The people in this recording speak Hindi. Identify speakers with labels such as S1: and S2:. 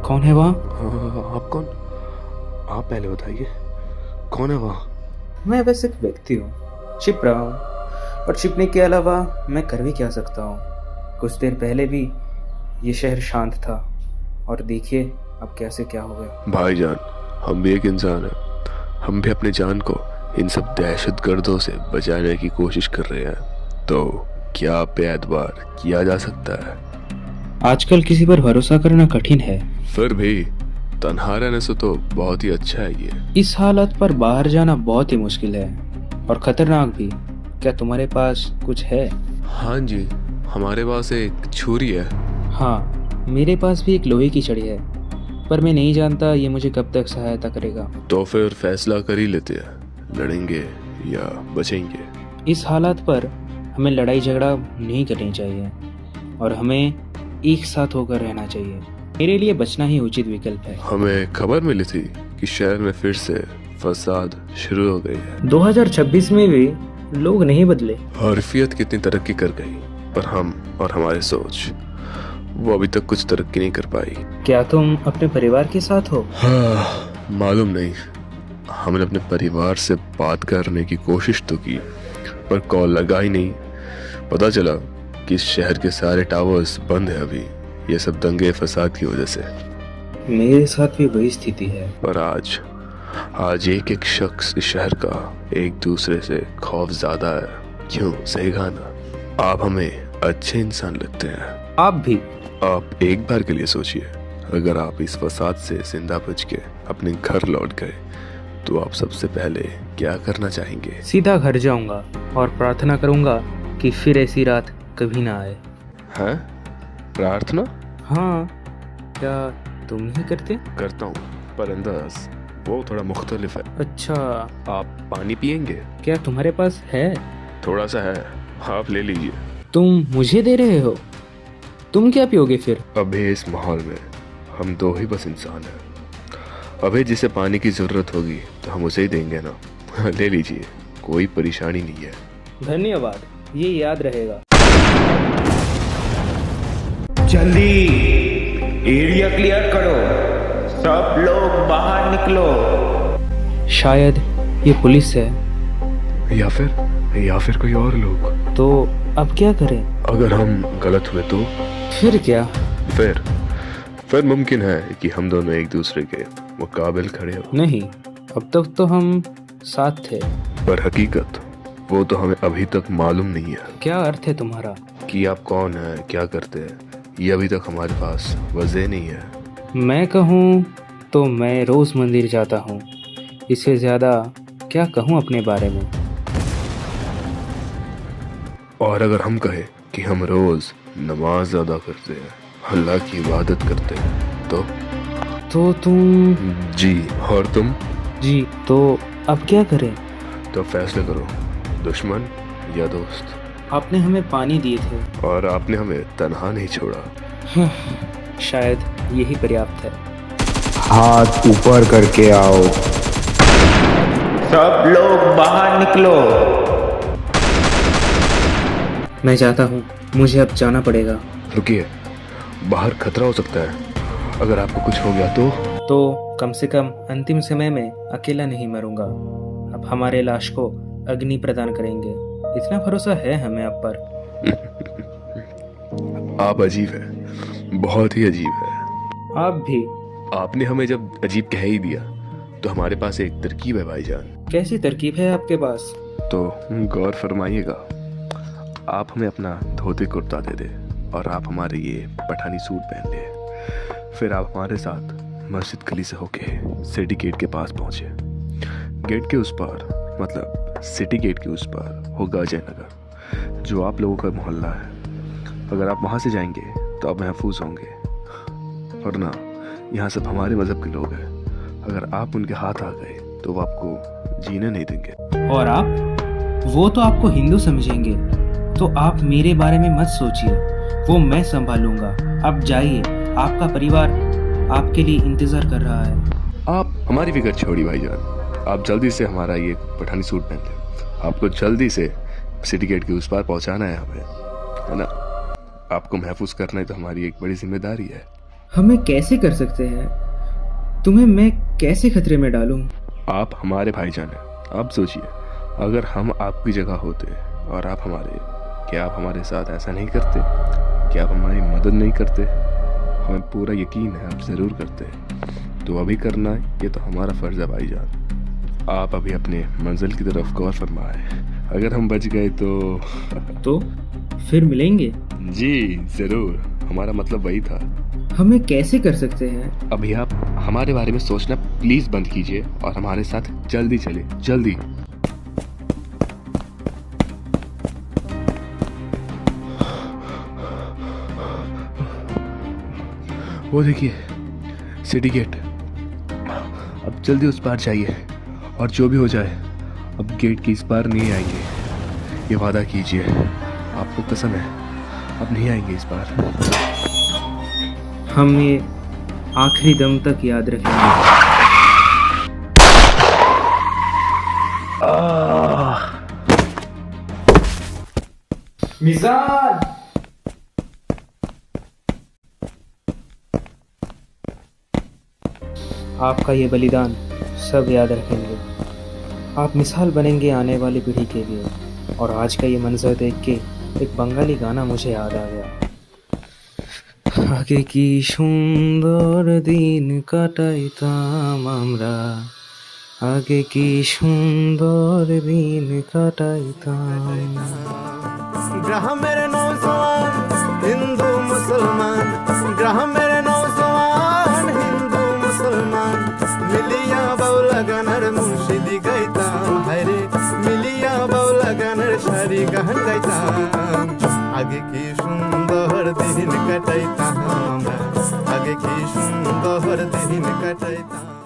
S1: कौन है वहाँ?
S2: आप कौन? आप पहले बताइए, कौन है वहाँ?
S1: मैं बस एक व्यक्ति हूँ, छिप रहा हूँ, और छिपने के अलावा मैं कर भी क्या सकता हूँ। कुछ देर पहले भी ये शहर शांत था, और देखिए अब कैसे क्या हो गया।
S2: भाईजान, हम भी एक इंसान हैं। हम भी अपनी जान को इन सब दहशतगर्दों से बचाने की कोशिश कर रहे हैं। तो क्या आप पे एतबार किया जा सकता है?
S1: आजकल किसी पर भरोसा करना कठिन है।
S2: फिर भी तन्हा रहने से तो बहुत ही अच्छा है ये।
S1: इस हालत पर बाहर जाना बहुत ही मुश्किल है, और खतरनाक भी। क्या तुम्हारे पास कुछ है?
S2: हाँ जी, हमारे पास एक छुरी है।
S1: हाँ, मेरे पास भी एक लोहे की छड़ी है, पर मैं नहीं जानता ये मुझे कब तक सहायता करेगा।
S2: तो फिर फैसला कर ही लेते हैं, लड़ेंगे या बचेंगे।
S1: इस हालात पर हमें लड़ाई झगड़ा नहीं करनी चाहिए, और हमें एक साथ होकर रहना चाहिए। मेरे लिए बचना ही उचित विकल्प है।
S2: हमें खबर मिली थी कि शहर में फिर से फसाद शुरू हो गई है।
S1: 2026 में भी लोग नहीं बदले।
S2: हरफियत कितनी तरक्की कर गई, पर हम और हमारी सोच वो अभी तक कुछ तरक्की नहीं कर पाई।
S1: क्या तुम अपने परिवार के साथ हो?
S2: हाँ, मालूम नहीं। हमने अपने परिवार से बात करने की कोशिश तो की, पर कॉल लगा ही नहीं। पता चला कि इस शहर के सारे टावर्स बंद है अभी, ये सब दंगे फसाद की वजह से।
S1: मेरे साथ भी वही स्थिति है।
S2: और आज एक एक शख्स इस शहर का एक दूसरे से खौफ ज्यादा है। क्यों, सही कहा ना? आप हमें अच्छे इंसान लगते हैं।
S1: आप भी।
S2: आप एक बार के लिए सोचिए, अगर आप इस फसाद से जिंदा बच के अपने घर लौट गए तो आप सबसे पहले क्या करना चाहेंगे?
S1: सीधा घर जाऊंगा और प्रार्थना करूंगा कि फिर ऐसी रात कभी ना आए।
S2: हैं? प्रार्थना?
S1: हाँ, क्या तुम नहीं करते?
S2: करता हूँ, पर अंदाज वो थोड़ा मुख्तलिफ है।
S1: अच्छा,
S2: आप पानी पियेंगे?
S1: क्या तुम्हारे पास है?
S2: थोड़ा सा है, आप ले लीजिए।
S1: तुम मुझे दे रहे हो? तुम क्या पियोगे फिर?
S2: अभी इस माहौल में हम दो ही बस इंसान हैं। अभी जिसे पानी की जरूरत होगी तो हम उसे ही देंगे ना। ले लीजिए, कोई परेशानी नहीं है।
S1: धन्यवाद, ये याद रहेगा।
S3: जल्दी एरिया क्लियर करो, सब लोग बाहर निकलो।
S1: शायद ये पुलिस है।
S2: या फिर कोई और लोग।
S1: तो अब क्या करें?
S2: अगर हम गलत हुए तो?
S1: फिर क्या?
S2: फिर मुमकिन है कि हम दोनों एक दूसरे के मुकाबिल खड़े हो।
S1: नहीं, अब तक तो हम साथ थे।
S2: पर हकीकत वो तो हमें अभी तक मालूम नहीं है।
S1: क्या अर्थ है तुम्हारा?
S2: कि आप कौन है, क्या करते हैं, ये अभी तक हमारे पास वजह नहीं है।
S1: मैं कहूँ तो मैं रोज मंदिर जाता हूँ। इससे ज्यादा क्या कहूँ अपने बारे में।
S2: और अगर हम कहें कि हम रोज नमाज अदा करते हैं, अल्लाह की इबादत करते हैं, तो
S1: तुम?
S2: जी, और तुम?
S1: जी, तो अब क्या करें?
S2: तो फैसला करो, दुश्मन या दोस्त।
S1: आपने हमें पानी दिए थे,
S2: और आपने हमें तन्हा नहीं छोड़ा।
S1: शायद यही पर्याप्त है।
S3: हाथ ऊपर करके आओ, सब लोग बाहर निकलो।
S1: मैं जाता हूँ, मुझे अब जाना पड़ेगा।
S2: रुकिए, बाहर खतरा हो सकता है। अगर आपको कुछ हो गया
S1: तो कम से कम अंतिम समय में अकेला नहीं मरूंगा। अब हमारे लाश को अग्नि प्रदान करेंगे, इतना भरोसा है हमें अब पर।
S2: आप अजीब है, बहुत ही अजीब है।
S1: आप भी।
S2: आपने हमें जब अजीब कह ही दिया तो हमारे पास एक तरकीब है भाईजान।
S1: कैसी तरकीब है आपके पास?
S2: तो गौर फरमाइएगा। आप हमें अपना धोती कुर्ता दे दे और आप हमारे ये पठानी सूट पहन ले। फिर आप हमारे साथ मस्जिद गली से होके सिटी गेट के पास पहुंचे। गेट के उस पार, मतलब सिटी गेट के उस पार होगा जयनगर, जो आप लोगों का मोहल्ला है। अगर आप वहाँ से जाएंगे तो आप महफूज होंगे, वरना यहाँ सब हमारे मज़हब के लोग हैं। अगर आप उनके हाथ आ गए तो वो आपको जीने नहीं देंगे।
S1: और आप? वो तो आपको हिंदू समझेंगे। तो आप मेरे बारे में मत सोचिए, वो मैं संभालूंगा। आप जाइए, आपका परिवार आपके लिए इंतजार कर रहा है।
S2: आप हमारी फिक्र छोड़िए भाईजान, आप जल्दी से हमारा ये पठानी सूट पहन लें। आपको जल्दी से सिटी गेट के उस पार पहुंचाना है हमें, है ना? आपको महफूज करना है तो हमारी एक बड़ी जिम्मेदारी है।
S1: हमें कैसे कर सकते हैं? तुम्हें मैं कैसे खतरे में डालूं?
S2: आप हमारे भाईजान हैं। आप सोचिए, अगर हम आपकी जगह होते और आप हमारे, क्या आप हमारे साथ ऐसा नहीं करते? क्या आप हमारी मदद नहीं करते? हमें पूरा यकीन है आप ज़रूर करते। तो अभी करना है, ये तो हमारा फ़र्ज़ है भाईजान। आप अभी अपने मंजिल की तरफ गौर फरमाए। अगर हम बच गए
S1: तो फिर मिलेंगे?
S2: जी ज़रूर, हमारा मतलब वही था।
S1: हमें कैसे कर सकते हैं?
S2: अभी आप हमारे बारे में सोचना प्लीज़ बंद कीजिए और हमारे साथ जल्दी चले, जल्दी। वो देखिए, सिटी गेट। अब जल्दी उस पार जाइए और जो भी हो जाए अब गेट के इस पार नहीं आएंगे। ये वादा कीजिए, आपको कसम है, अब नहीं आएंगे इस पार।
S1: हम ये आखिरी दम तक याद रखेंगे। मिजान! आपका ये बलिदान सब याद रखेंगे। आप मिसाल बनेंगे आने वाली पीढ़ी के लिए। और आज का ये मंजर देख के एक बंगाली गाना मुझे याद आ गया। আগে কি সুন্দর দিন কাটাইতাম আমরা, আগে কি সুন্দর দিন কাটাইতাম।
S4: গ্রামের নৌজওয়ান হিন্দু মুসলমান, গ্রামের নৌজওয়ান হিন্দু মুসলমান, মিলিয়া বাউলা গানের মুর্শিদি গাইতাম, হায়রে মিলিয়া বাউলা গানের শাড়ি গান গাইতাম। আগে কি সুন্দর দিন কাটাইতাম আমরা, আগে কি সুন্দর দিন কাটাইতাম।